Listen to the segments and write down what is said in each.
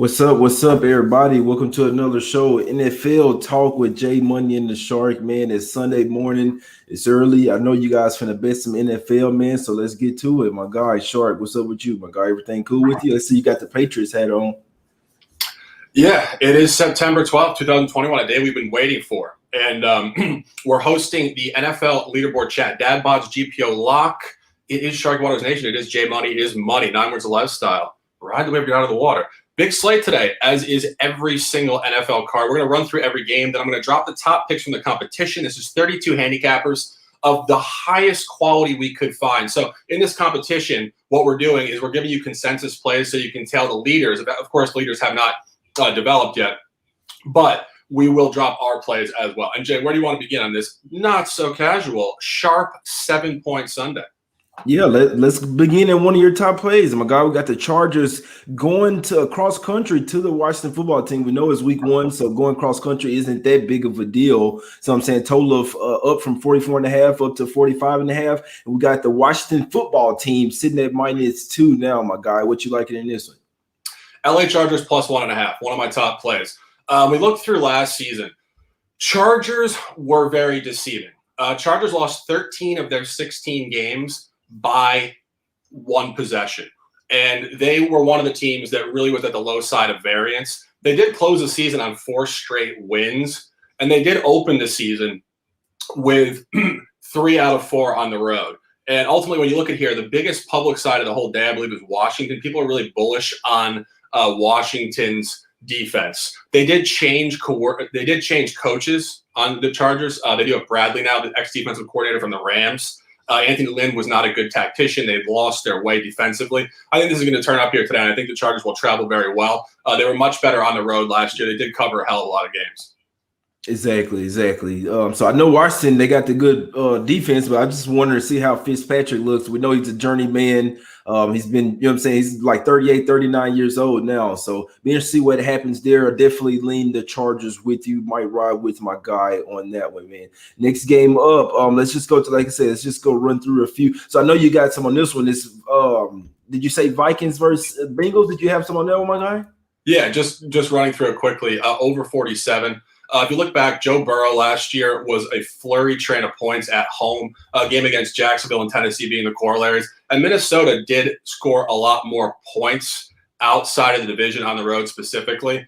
What's up, everybody? Welcome to another show, NFL Talk with Jay Money and the Shark, man. It's Sunday morning. It's early. I know you guys finna bet some NFL, man, so let's get to it. My guy, Shark, what's up with you, my guy? Everything cool with you? I see you got the Patriots hat on. Yeah, it is September 12th, 2021, a day we've been waiting for. And we're hosting the NFL Leaderboard Chat, Dad Bod's GPO Lock. It is Shark Waters Nation. It is Jay Money. It is money. 9 words of lifestyle. Ride the wave out of the water. Big slate today, as is every single NFL card. We're going to run through every game. Then I'm going to drop the top picks from the competition. This is 32 handicappers of the highest quality we could find. So in this competition, what we're doing is we're giving you consensus plays so you can tell the leaders. Of course, leaders have not developed yet, but we will drop our plays as well. And Jay, where do you want to begin on this not so casual, sharp 7-point Sunday? Yeah, let's begin in one of your top plays. My guy, we got the Chargers going to cross country to the Washington football team. We know it's week 1, so going cross country isn't that big of a deal. So I'm saying total of up from 44.5 up to 45.5. And we got the Washington football team sitting at -2 now, my guy. What you liking in this one? LA Chargers plus 1.5, one of my top plays. We looked through last season. Chargers were very deceiving. Chargers lost 13 of their 16 games by 1 possession. And they were one of the teams that really was at the low side of variance. They did close the season on 4 straight wins, and they did open the season with 3 out of 4 on the road. And ultimately, when you look at here, the biggest public side of the whole day, I believe, is Washington. People are really bullish on Washington's defense. They did change coaches on the Chargers. They do have Bradley now, the ex-defensive coordinator from the Rams. Anthony Lynn was not a good tactician. They've lost their way defensively. I think this is going to turn up here today, and I think the Chargers will travel very well. They were much better on the road last year. They did cover a hell of a lot of games. Exactly. So I know Washington, they got the good defense, but I just wanted to see how Fitzpatrick looks. We know he's a journeyman. He's been, you know what I'm saying, he's like 38, 39 years old now. So be interested to see what happens there. I definitely lean the Chargers with you. Might ride with my guy on that one, man. Next game up, let's just go to, like I said, let's just go run through a few. So I know you got some on this one. This did you say Vikings versus Bengals? Did you have some on that one, my guy? Yeah, just running through it quickly. Over 47. If you look back, Joe Burrow last year was a flurry train of points at home, a game against Jacksonville and Tennessee being the corollaries. And Minnesota did score a lot more points outside of the division on the road specifically.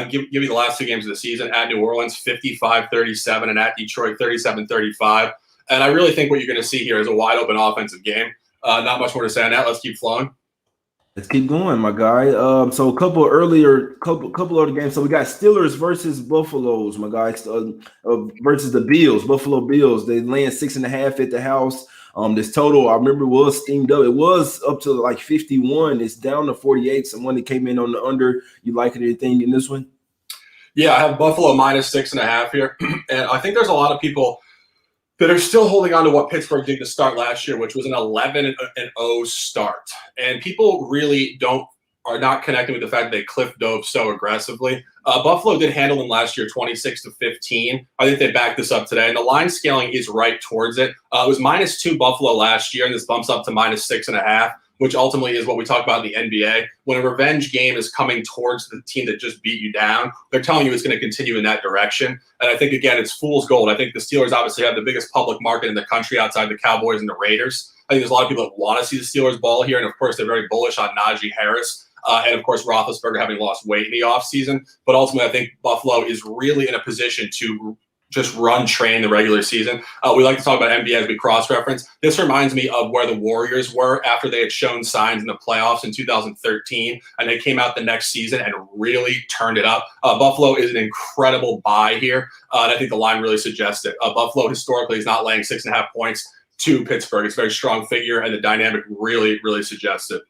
Give you the last 2 games of the season. At New Orleans, 55-37, and at Detroit, 37-35. And I really think what you're going to see here is a wide-open offensive game. Not much more to say on that. Let's keep flowing. Let's keep going, my guy. So a couple other games. So we got Steelers versus Buffaloes, my guy, versus the Bills. Buffalo Bills. They land 6.5 at the house. This total, I remember, was steamed up. It was up to like 51. It's down to 48. Someone that came in on the under. You liking anything in this one? Yeah, I have Buffalo minus 6.5 here, and I think there's a lot of people that are still holding on to what Pittsburgh did to start last year, which was an 11-0 start. And people really are not connecting with the fact that they cliff dove so aggressively. Buffalo did handle them last year 26-15. I think they backed this up today. And the line scaling is right towards it. It was -2 Buffalo last year, and this bumps up to -6.5. Which ultimately is what we talk about in the NBA. When a revenge game is coming towards the team that just beat you down, they're telling you it's going to continue in that direction. And I think, again, it's fool's gold. I think the Steelers obviously have the biggest public market in the country outside the Cowboys and the Raiders. I think there's a lot of people that want to see the Steelers ball here. And, of course, they're very bullish on Najee Harris. And, of course, Roethlisberger having lost weight in the offseason. But ultimately, I think Buffalo is really in a position to just run train the regular season. We like to talk about NBA as we cross-reference. This reminds me of where the Warriors were after they had shown signs in the playoffs in 2013, and they came out the next season and really turned it up. Buffalo is an incredible buy here, and I think the line really suggests it. Buffalo historically is not laying 6.5 points to Pittsburgh. It's a very strong figure, and the dynamic really, really suggests it.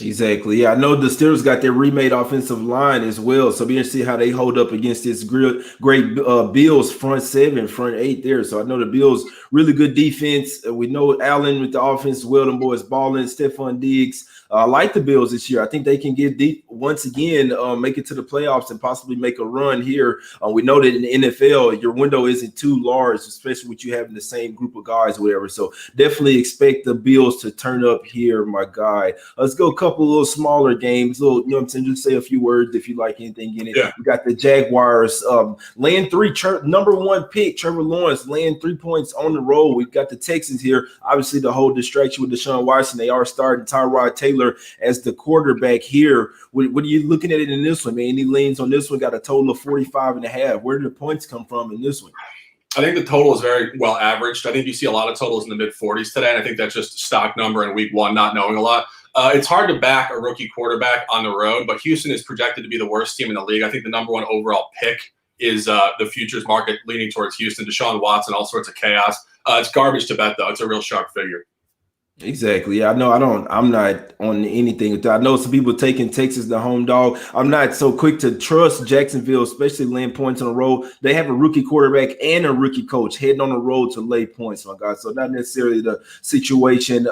Exactly. Yeah, I know the Steelers got their remade offensive line as well. So be interested to see how they hold up against this great Bills front 7, front 8 there. So I know the Bills really good defense. We know Allen with the offense as well. Them boys balling, Stephon Diggs. I like the Bills this year. I think they can get deep once again, make it to the playoffs and possibly make a run here. We know that in the NFL, your window isn't too large, especially with you having the same group of guys or whatever. So definitely expect the Bills to turn up here, my guy. Let's go a couple couple of little smaller games, little, you know what I'm saying? Just say a few words if you like anything in it. Yeah. We got the Jaguars laying 3, number 1 pick, Trevor Lawrence, laying 3 points on the road. We've got the Texans here. Obviously, the whole distraction with Deshaun Watson. They are starting Tyrod Taylor as the quarterback here. What are you looking at it in this one, man? Any leans on this one? Got a total of 45.5. Where did the points come from in this one? I think the total is very well averaged. I think you see a lot of totals in the mid-40s today, and I think that's just a stock number in week 1, not knowing a lot. It's hard to back a rookie quarterback on the road, but Houston is projected to be the worst team in the league. I think the number 1 overall pick is the futures market leaning towards Houston. Deshaun Watson, all sorts of chaos. It's garbage to bet, though. It's a real sharp figure. Exactly. Yeah, I know. I'm not on anything. I know some people taking Texas the home dog. I'm not so quick to trust Jacksonville, especially laying points on the road. They have a rookie quarterback and a rookie coach heading on the road to lay points, my God. So not necessarily the situation.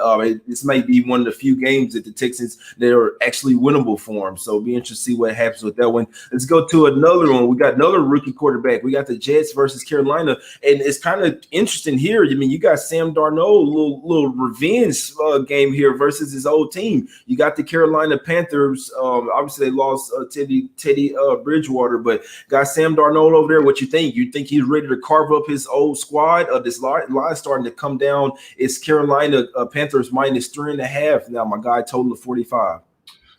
This might be one of the few games that the Texans that are actually winnable for them. So be interested to see what happens with that one. Let's go to another one. We got another rookie quarterback. We got the Jets versus Carolina, and it's kind of interesting here. I mean, you got Sam Darnold, little revenge game here versus his old team. You got the Carolina Panthers. Obviously, they lost Teddy Bridgewater, but got Sam Darnold over there. What you think? You think he's ready to carve up his old squad? This line starting to come down. It's Carolina Panthers minus 3.5. Now, my guy total of 45.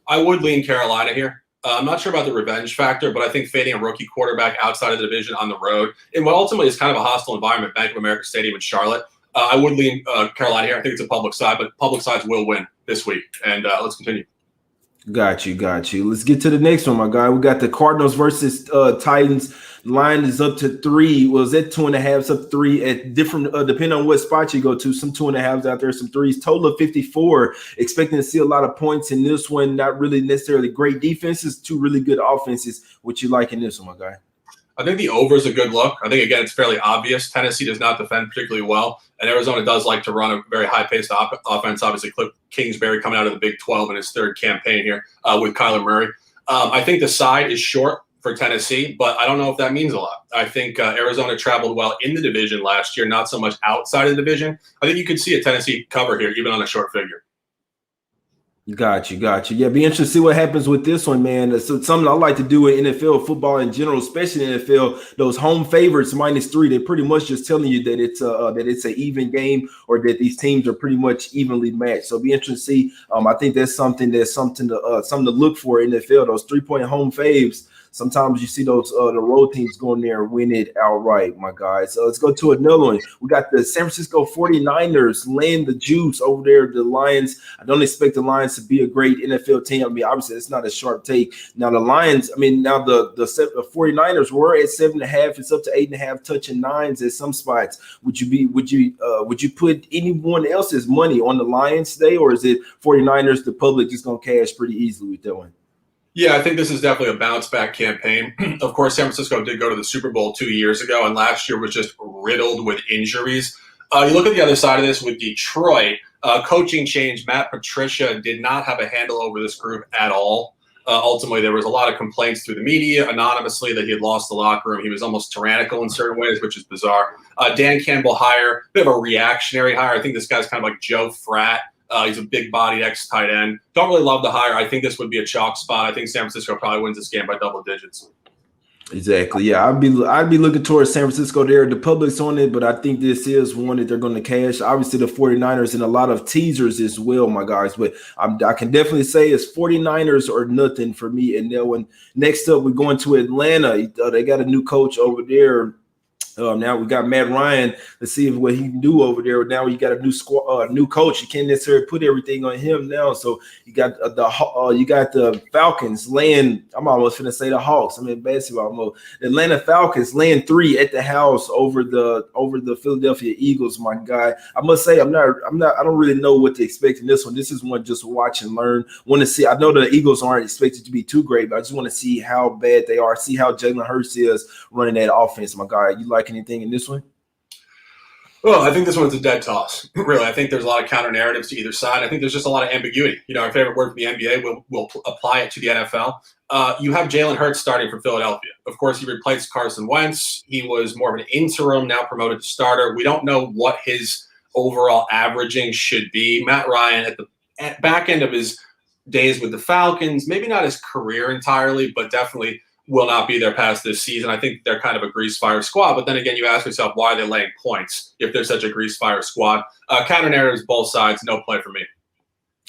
I would lean Carolina here. I'm not sure about the revenge factor, but I think fading a rookie quarterback outside of the division on the road in what ultimately is kind of a hostile environment, Bank of America Stadium in Charlotte, I would lean Carolina here. I think it's a public side, but public sides will win this week. And let's continue. Got you. Let's get to the next one, my guy. We got the Cardinals versus Titans. Line is up to 3. Well, is that 2.5? It's up 3 at different, depending on what spot you go to. Some 2.5s out there, some 3s. Total of 54. Expecting to see a lot of points in this one. Not really necessarily great defenses, 2 really good offenses. What you like in this one, my guy? I think the over is a good look. I think, again, it's fairly obvious. Tennessee does not defend particularly well, and Arizona does like to run a very high-paced offense. Obviously, Cliff Kingsbury coming out of the Big 12 in his 3rd campaign here with Kyler Murray. I think the side is short for Tennessee, but I don't know if that means a lot. I think Arizona traveled well in the division last year, not so much outside of the division. I think you could see a Tennessee cover here, even on a short figure. Got you. Yeah, be interested to see what happens with this one, man. So something I like to do in NFL football in general, especially in NFL, those home favorites minus 3, they're pretty much just telling you that it's an even game or that these teams are pretty much evenly matched. So be interested to see. I think that's something to look for in NFL. Those 3-point home faves. Sometimes you see those the road teams going there and win it outright, my guys. So let's go to another one. We got the San Francisco 49ers laying the juice over there. The Lions. I don't expect the Lions to be a great NFL team. I mean, obviously, it's not a sharp take. Now the Lions. I mean, now the 49ers were at 7.5. It's up to 8.5, touching 9s at some spots. Would you put anyone else's money on the Lions today, or is it 49ers? The public just gonna cash pretty easily with that one? Yeah, I think this is definitely a bounce-back campaign. Of course, San Francisco did go to the Super Bowl 2 years ago, and last year was just riddled with injuries. You look at the other side of this with Detroit. Coaching change. Matt Patricia did not have a handle over this group at all. Ultimately, there was a lot of complaints through the media, anonymously, that he had lost the locker room. He was almost tyrannical in certain ways, which is bizarre. Dan Campbell hire, bit of a reactionary hire. I think this guy's kind of like Joe Fratt. He's a big-bodied ex-tight end. Don't really love the hire. I think this would be a chalk spot. I think San Francisco probably wins this game by double digits. Exactly. Yeah, I'd be looking towards San Francisco there. The public's on it, but I think this is one that they're going to cash. Obviously, the 49ers and a lot of teasers as well, my guys. But I can definitely say it's 49ers or nothing for me in that one. Next up, we're going to Atlanta. They got a new coach over there. Now we got Matt Ryan. Let's see what he can do over there. Now you got a new squad, new coach. You can't necessarily put everything on him now. So you got the Falcons laying. I'm almost going to say the Hawks. I'm in basketball mode. The Atlanta Falcons laying 3 at the house over the Philadelphia Eagles. My guy, I must say I don't really know what to expect in this one. This is one just watch and learn. Want to see. I know the Eagles aren't expected to be too great, but I just want to see how bad they are. See how Jalen Hurts is running that offense. My guy, you like anything in this one? Well, I think this one's a dead toss. Really, I think there's a lot of counter narratives to either side. I think there's just a lot of ambiguity. Our favorite word from the NBA, we'll apply it to the NFL. You have Jalen Hurts starting for Philadelphia. Of course, he replaced Carson Wentz. He was more of an interim, now promoted to starter. We don't know what his overall averaging should be. Matt Ryan at the back end of his days with the Falcons. Maybe not his career entirely, but definitely will not be there past this season. I think they're kind of a grease fire squad. But then again, you ask yourself, why are they laying points if they're such a grease fire squad? Counter narratives, both sides, no play for me.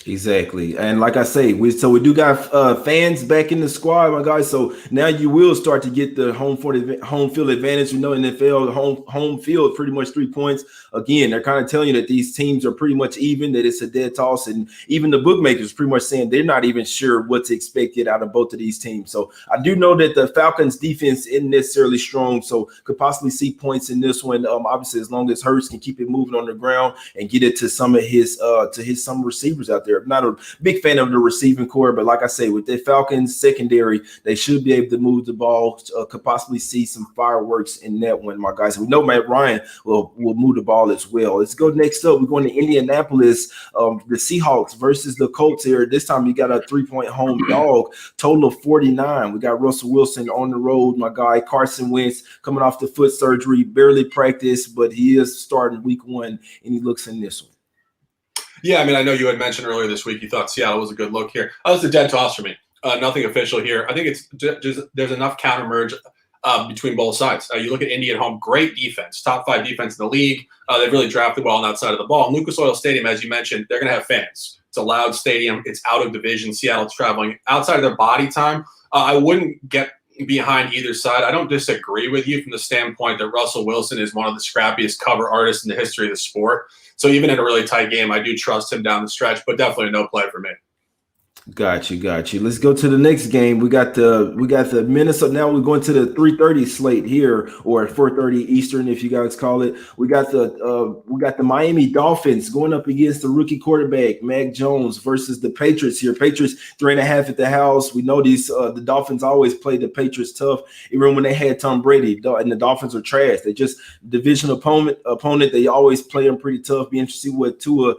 Exactly. And like I say, we do got fans back in the squad, my guys. So now you will start to get the home field advantage. NFL home field pretty much 3 points. Again, they're kind of telling you that these teams are pretty much even, that it's a dead toss, and even the bookmakers pretty much saying they're not even sure what's expected out of both of these teams. So I do know that the Falcons defense isn't necessarily strong, so could possibly see points in this one. Obviously, as long as Hurts can keep it moving on the ground and get it to some of his some receivers out there. I'm not a big fan of the receiving core, but like I say, with the Falcons secondary, they should be able to move the ball. Could possibly see some fireworks in that one, my guys. We know Matt Ryan will move the ball as well. Let's go next up. We're going to Indianapolis, the Seahawks versus the Colts here. This time you got a 3-point home dog, total of 49. We got Russell Wilson on the road, my guy. Carson Wentz coming off the foot surgery, barely practiced, but he is starting week 1, and he looks in this one. Yeah, I mean, I know you had mentioned earlier this week you thought Seattle was a good look here. That was a dead toss for me. Nothing official here. I think it's just there's enough counter merge between both sides. You look at Indy at home, great defense, top 5 defense in the league. They've really drafted well on that side of the ball. And Lucas Oil Stadium, as you mentioned, they're going to have fans. It's a loud stadium. It's out of division. Seattle's traveling outside of their body time. I wouldn't get behind either side. I don't disagree with you from the standpoint that Russell Wilson is one of the scrappiest cover artists in the history of the sport. So even in a really tight game, I do trust him down the stretch, but definitely no play for me. Got you. Let's go to the next game. We got the Minnesota. Now we're going to the 3:30 slate here, or 4:30 Eastern, if you guys call it. We got the Miami Dolphins going up against the rookie quarterback Mac Jones versus the Patriots here. Patriots 3.5 at the house. We know these the Dolphins always play the Patriots tough, even when they had Tom Brady. And the Dolphins are trash. They just division opponent. They always play them pretty tough. Be interested what Tua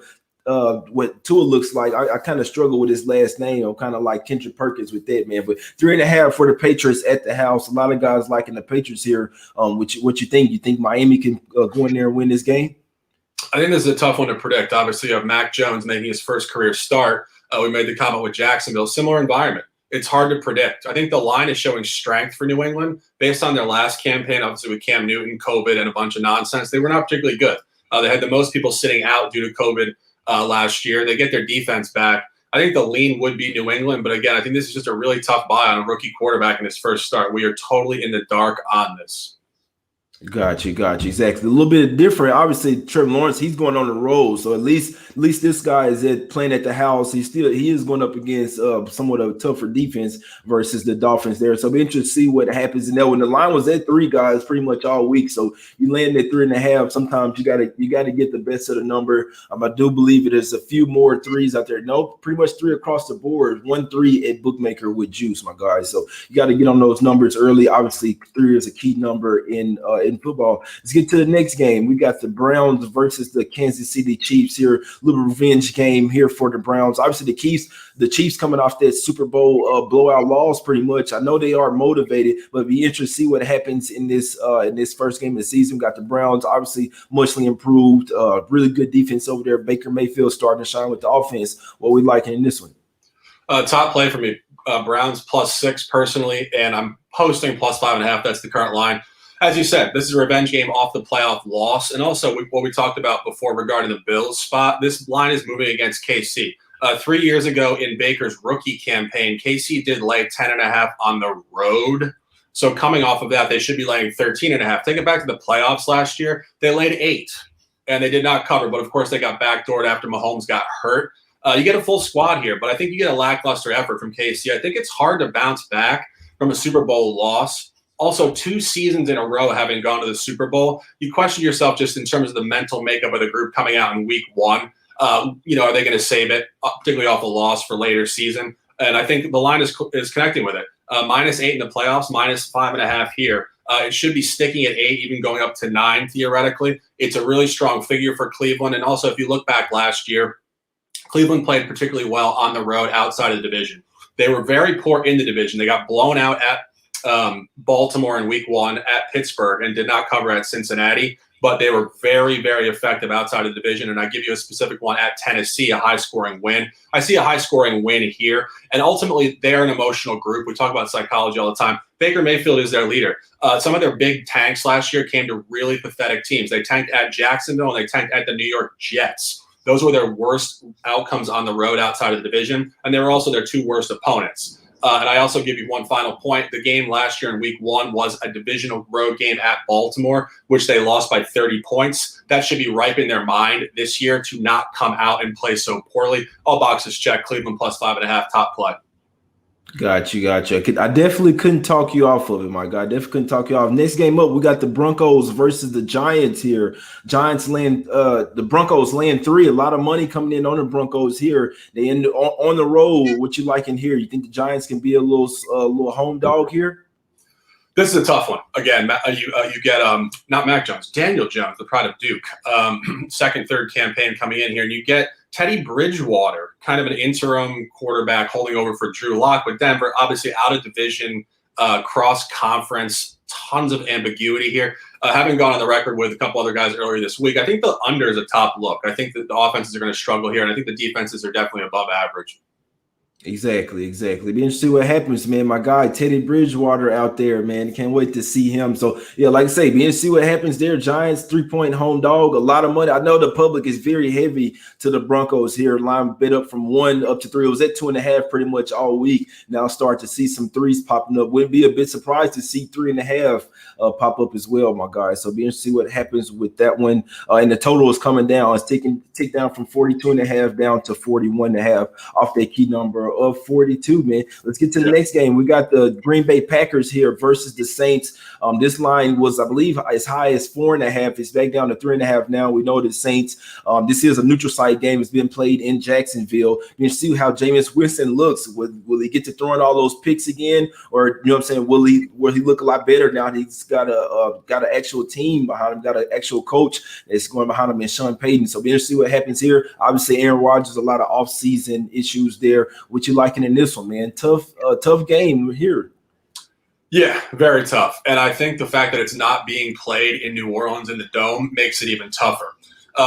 looks like. I kind of struggle with his last name. I'm kind of like Kendrick Perkins with that, man. But 3.5 for the Patriots at the house. A lot of guys liking the Patriots here. What you think? You think Miami can go in there and win this game? I think this is a tough one to predict. Obviously, you have Mac Jones making his first career start. We made the comment with Jacksonville, similar environment. It's hard to predict. I think the line is showing strength for New England based on their last campaign, obviously with Cam Newton, COVID, and a bunch of nonsense. They were not particularly good. They had the most people sitting out due to COVID last year. They get their defense back. I think the lean would be New England, but again, I think this is just a really tough buy on a rookie quarterback in his first start. We are totally in the dark on this. Got you. Exactly. A little bit different. Obviously, Trevor Lawrence, he's going on the road. So at least this guy is playing at the house. He is going up against somewhat of a tougher defense versus the Dolphins there. So I'll be interested to see what happens. And when the line was at 3 guys pretty much all week. So you land at 3.5. Sometimes you gotta get the best of the number. I do believe it is a few more 3s out there. No, pretty much 3 across the board. 1 3 at bookmaker with juice, my guys. So you got to get on those numbers early. Obviously, 3 is a key number in football. Let's get to the next game. We got the Browns versus the Kansas City Chiefs here. Little revenge game here for the Browns. Obviously, the Chiefs coming off that Super Bowl blowout loss pretty much. I know they are motivated, but be interested to see what happens in this first game of the season. We got the Browns obviously muchly improved. Really good defense over there. Baker Mayfield starting to shine with the offense. What we liking in this one? Top play for me. Browns +6 personally, and I'm posting +5.5. That's the current line. As you said, this is a revenge game off the playoff loss. And also what we talked about before regarding the Bills spot, this line is moving against KC. 3 years ago in Baker's rookie campaign, KC did lay 10.5 on the road. So coming off of that, they should be laying 13.5. Take it back to the playoffs last year. They laid 8, and they did not cover. But, of course, they got backdoored after Mahomes got hurt. You get a full squad here, but I think you get a lackluster effort from KC. I think it's hard to bounce back from a Super Bowl loss. Also, 2 seasons in a row having gone to the Super Bowl, you question yourself just in terms of the mental makeup of the group coming out in week 1. Are they going to save it, particularly off a loss for later season? And I think the line is connecting with it. -8 in the playoffs, -5.5 here. It should be sticking at 8, even going up to 9 theoretically. It's a really strong figure for Cleveland. And also, if you look back last year, Cleveland played particularly well on the road outside of the division. They were very poor in the division. They got blown out at Baltimore in week 1, at Pittsburgh, and did not cover at Cincinnati. but they were very, very effective outside of the division. And I give you a specific one at Tennessee, a high-scoring win. I see a high-scoring win here, and ultimately they're an emotional group. We talk about psychology all the time. Baker Mayfield is their leader. Some of their big tanks last year came to really pathetic teams. They tanked at Jacksonville, and they tanked at the New York Jets. Those were their worst outcomes on the road outside of the division, and they were also their two worst opponents. And I also give you one final point. The game last year in week 1 was a divisional road game at Baltimore, which they lost by 30 points. That should be ripe in their mind this year to not come out and play so poorly. All boxes checked. Cleveland plus 5.5, top play. Got you. I definitely couldn't talk you off of it, my guy. Definitely couldn't talk you off. Next game up, we got the Broncos versus the Giants here. The Broncos laying 3. A lot of money coming in on the Broncos here. They end on the road. What you liking here? You think the Giants can be a little home dog here? This is a tough one. Again, you get not Mac Jones, Daniel Jones, the pride of Duke. Second, third campaign coming in here, and you get Teddy Bridgewater, kind of an interim quarterback holding over for Drew Lock with Denver, obviously out of division, cross-conference, tons of ambiguity here. Having gone on the record with a couple other guys earlier this week, I think the under is a top look. I think that the offenses are going to struggle here, and I think the defenses are definitely above average. Exactly. Be interested to see what happens, man. My guy Teddy Bridgewater out there, man. Can't wait to see him. So yeah, like I say, be interested to see what happens there. Giants 3-point home dog, a lot of money. I know the public is very heavy to the Broncos here. Line bid up from 1 up to 3. It was at 2.5 pretty much all week. Now start to see some 3s popping up. Wouldn't be a bit surprised to see 3.5 pop up as well, my guy. So be interested to see what happens with that one. And the total is coming down. It's tick down from 42.5 down to 41.5 off that key number of 42, man. Let's get to the next game. We got the Green Bay Packers here versus the Saints. This line was, I believe, as high as 4.5. It's back down to 3.5 now. We know the Saints. This is a neutral site game. It's been played in Jacksonville. You can see how Jameis Winston looks. Will he get to throwing all those picks again, or you know what I'm saying? Will he look a lot better now? He's got an actual team behind him, got an actual coach that's going behind him, and Sean Payton. So be interested to see what happens here. Obviously, Aaron Rodgers, a lot of offseason issues there. What you liking in this one, man? Tough game here. Yeah, very tough. And I think the fact that it's not being played in New Orleans in the Dome makes it even tougher.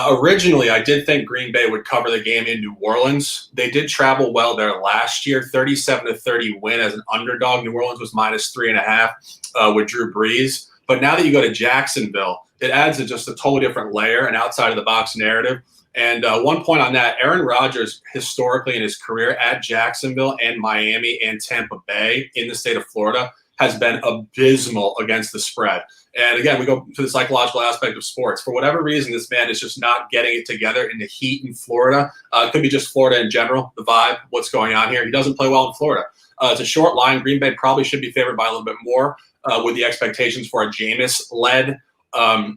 Originally, I did think Green Bay would cover the game in New Orleans. They did travel well there last year, 37-30 win as an underdog. New Orleans was minus 3.5 with Drew Brees. But now that you go to Jacksonville, it adds just a totally different layer and outside of the box narrative. And one point on that, Aaron Rodgers, historically in his career at Jacksonville and Miami and Tampa Bay in the state of Florida, has been abysmal against the spread. And again, we go to the psychological aspect of sports. For whatever reason, this man is just not getting it together in the heat in Florida. It could be just Florida in general, the vibe, what's going on here. He doesn't play well in Florida. It's a short line. Green Bay probably should be favored by a little bit more with the expectations for a Jameis-led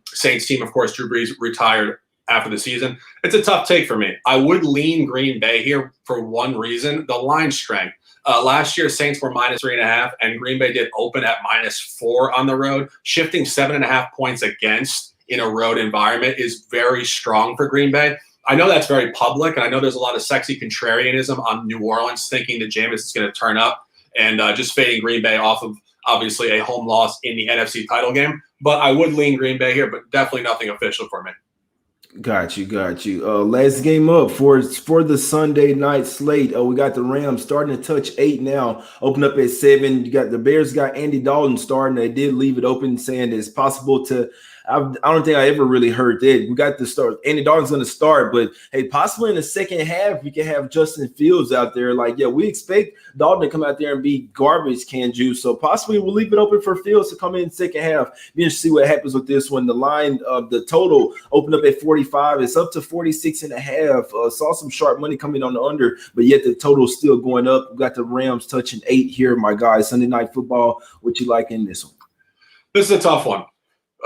Saints team. Of course, Drew Brees retired after the season. It's a tough take for me. I would lean Green Bay here for one reason, the line strength. Last year, Saints were minus 3.5, and Green Bay did open at minus 4 on the road. Shifting 7.5 points against in a road environment is very strong for Green Bay. I know that's very public, and I know there's a lot of sexy contrarianism on New Orleans thinking that Jameis is going to turn up and just fading Green Bay off of obviously a home loss in the NFC title game. But I would lean Green Bay here, but definitely nothing official for me. Got you. Last game up for the Sunday night slate. We got the Rams starting to touch 8 now. Open up at 7. You got the Bears got Andy Dalton starting. They did leave it open, saying it's possible to. I don't think I ever really heard that. We got the start. Andy Dalton's going to start, but hey, possibly in the second half, we can have Justin Fields out there. Like, yeah, we expect Dalton to come out there and be garbage can juice. So possibly we'll leave it open for Fields to come in second half. Be interested to see what happens with this one. The line of the total opened up at 45. It's up to 46.5. Saw some sharp money coming on the under, but yet the total is still going up. We got the Rams touching 8 here, my guys. Sunday Night Football. What you like in this one? This is a tough one.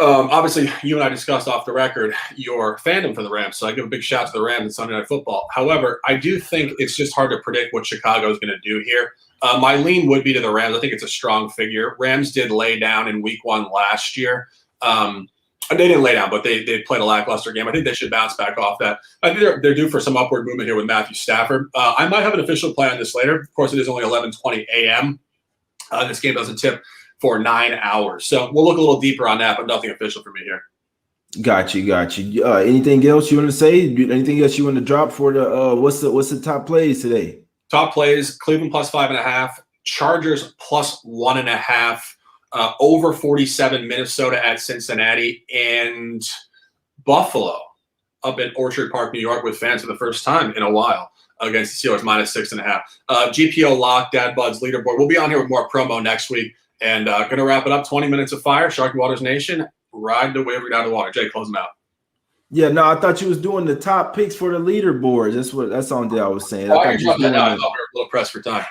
Obviously, you and I discussed off the record your fandom for the Rams, so I give a big shout to the Rams in Sunday Night Football. However, I do think it's just hard to predict what Chicago is going to do here. My lean would be to the Rams. I think it's a strong figure. Rams did lay down in week 1 last year. They didn't lay down, but they played a lackluster game. I think they should bounce back off that. I think they're due for some upward movement here with Matthew Stafford. I might have an official play on this later. Of course, it is only 11:20 a.m. This game doesn't tip for 9 hours. So we'll look a little deeper on that, but nothing official for me here. Got you, got you. Anything else you want to say? Anything else you want to drop for the what's the top plays today? Top plays: Cleveland plus 5.5, Chargers plus 1.5, over 47 Minnesota at Cincinnati, and Buffalo up at Orchard Park, New York, with fans for the first time in a while against the Steelers minus 6.5. GPO lock, Dad Bud's leaderboard. We'll be on here with more promo next week, and going to wrap it up. 20 minutes of fire. Sharky Waters Nation, ride the wave down the water. Jay, close them out. Yeah, no, I thought you was doing the top picks for the leaderboard. That's on there I was saying. I thought we were a little pressed for time.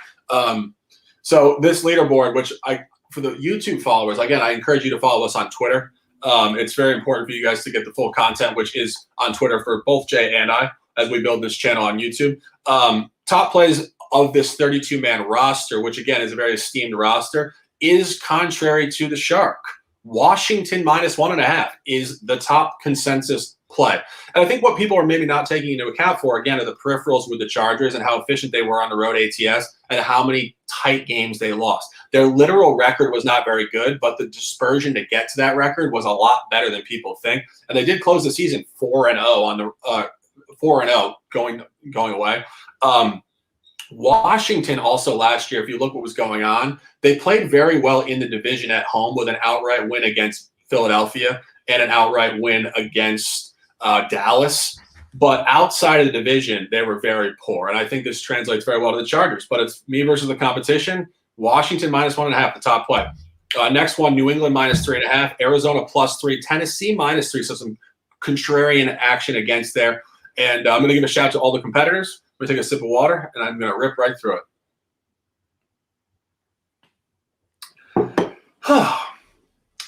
So this leaderboard, which for the YouTube followers, again, I encourage you to follow us on Twitter. It's very important for you guys to get the full content, which is on Twitter for both Jay and I, as we build this channel on YouTube. Top plays of this 32-man roster, which again is a very esteemed roster, is contrary to the Shark. Washington minus 1.5 is the top consensus play. And I think what people are maybe not taking into account for, again, are the peripherals with the Chargers and how efficient they were on the road ATS and how many tight games they lost. Their literal record was not very good, but the dispersion to get to that record was a lot better than people think. And they did close the season 4-0 on the 4-0 going away. Washington also last year, if you look what was going on, they played very well in the division at home with an outright win against Philadelphia and an outright win against Dallas. But outside of the division, they were very poor. And I think this translates very well to the Chargers. But it's me versus the competition. Washington minus 1.5, the top play. Next one, New England minus 3.5, Arizona plus 3, Tennessee minus 3. So some contrarian action against there. And I'm going to give a shout out to all the competitors. I'm going to take a sip of water, and I'm going to rip right through it.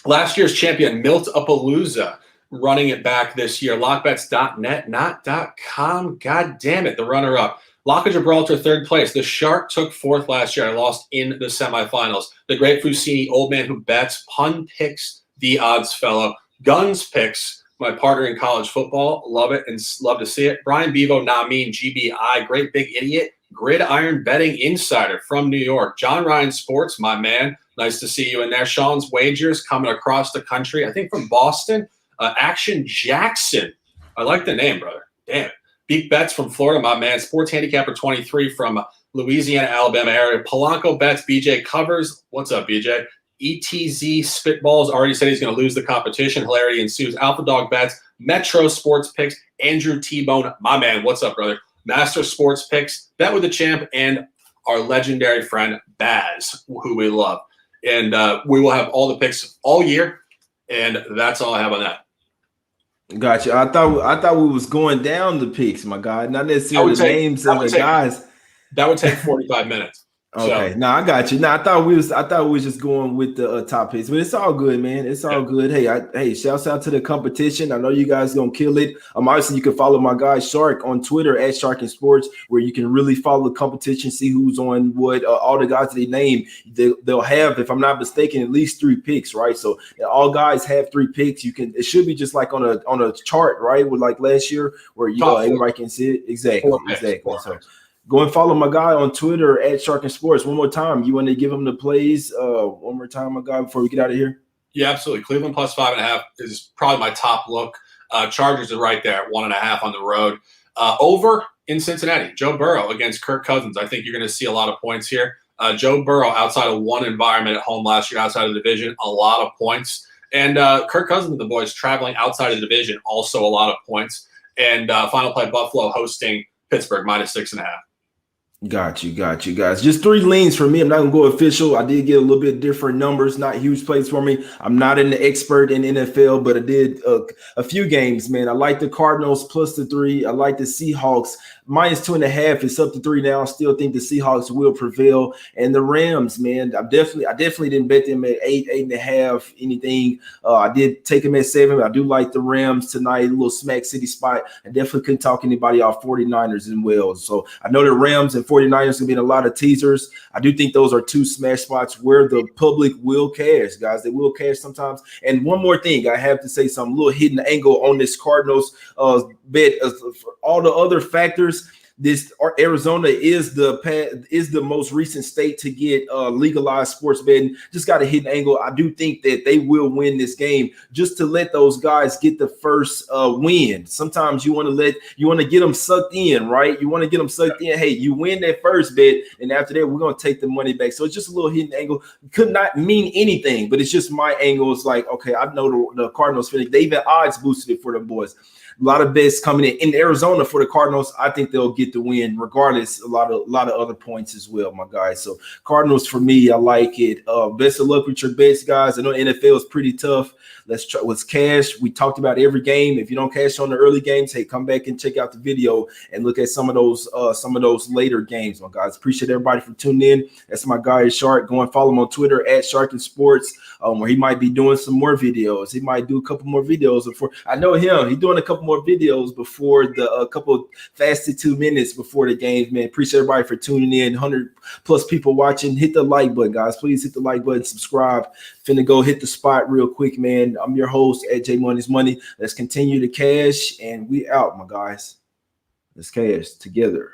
Last year's champion, Milt-a-palooza, running it back this year. Lockbets.net, not .com. God damn it, the runner-up. Lock of Gibraltar, third place. The Shark took fourth last year. I lost in the semifinals. The Great Fusini, old man who bets. Pun picks, the odds fellow. Guns picks, my partner in college football. Love it and love to see it. Brian Bevo, Namin, GBI, Great Big Idiot, Gridiron Betting Insider from New York. John Ryan Sports, my man. Nice to see you in there. Sean's Wagers coming across the country, I think from Boston. Action Jackson. I like the name, brother. Damn it. Beat Bets from Florida, my man. Sports Handicapper 23 from Louisiana, Alabama area. Polanco Bets, BJ Covers. What's up, BJ? ETZ Spitballs already said he's going to lose the competition. Hilarity ensues. Alpha Dog Bets, Metro Sports Picks, Andrew T-Bone, my man. What's up, brother? Master Sports Picks, Bet with the Champ, and our legendary friend Baz, who we love. And we will have all the picks all year, and that's all I have on that. Gotcha. I thought we was going down the picks, my God. Not necessarily the names of the guys. That would take 45 minutes. Okay, so. I got you. I thought we was just going with the top picks, but it's all good, man. It's all good. Hey, shouts out to the competition. I know you guys gonna kill it. Obviously you can follow my guy Shark on Twitter at Shark and Sports, where you can really follow the competition, see who's on what. All the guys that they name, they'll have, if I'm not mistaken, at least 3 picks, right? So all guys have 3 picks. It should be just like on a chart, right? With like last year, where everybody can see it. Exactly. So. Go and follow my guy on Twitter at Shark and Sports. One more time. You want to give him the plays one more time, my guy, before we get out of here? Yeah, absolutely. Cleveland plus 5.5 is probably my top look. Chargers are right there at 1.5 on the road. Over in Cincinnati, Joe Burrow against Kirk Cousins. I think you're going to see a lot of points here. Joe Burrow, outside of one environment at home last year, outside of the division, a lot of points. And Kirk Cousins and the boys traveling outside of the division, also a lot of points. And final play, Buffalo hosting Pittsburgh minus 6.5. Got you, guys. Just 3 leans for me. I'm not gonna go official. I did get a little bit different numbers, not huge plays for me. I'm not an expert in NFL, but I did a few games, man. I like the Cardinals plus the 3. I like the Seahawks minus 2.5. It's up to 3 now. I still think the Seahawks will prevail. And the Rams, man, I definitely didn't bet them at 8, 8.5, anything. I did take them at 7. I do like the Rams tonight, a little smack city spot. I definitely couldn't talk anybody off 49ers as well. So I know the Rams and 49ers going to be in a lot of teasers. I do think those are 2 smash spots where the public will cash, guys. They will cash sometimes. And one more thing, I have to say something, a little hidden angle on this Cardinals bet. For all the other factors, Arizona is the most recent state to get legalized sports betting. Just got a hidden angle. I do think that they will win this game, just to let those guys get the first win. Sometimes you want to get them sucked in, right? You want to get them sucked in. Hey, you win that first bet, and after that, we're gonna take the money back. So it's just a little hidden angle. Could not mean anything, but it's just my angle. It's like, okay, I know the Cardinals finish. They even odds boosted it for the boys. A lot of bets coming in Arizona for the Cardinals. I think they'll get the win regardless. A lot of other points as well, my guys. So Cardinals for me, I like it. Best of luck with your bets, guys. I know NFL is pretty tough. Let's try. Let's cash. We talked about every game. If you don't cash on the early games, hey, come back and check out the video and look at some of those later games, my guys. Appreciate everybody for tuning in. That's my guy Shark. Go and follow him on Twitter at Shark and Sports. Where he might be doing some more videos. He might do a couple more videos before. I know him. He's doing a couple more videos before the couple fasted 2 minutes before the games, man. Appreciate everybody for tuning in. 100+ people watching. Hit the like button, guys. Please hit the like button. Subscribe. Finna go hit the spot real quick, man. I'm your host at J Money's Money. Let's continue to cash, and we out, my guys. Let's cash together.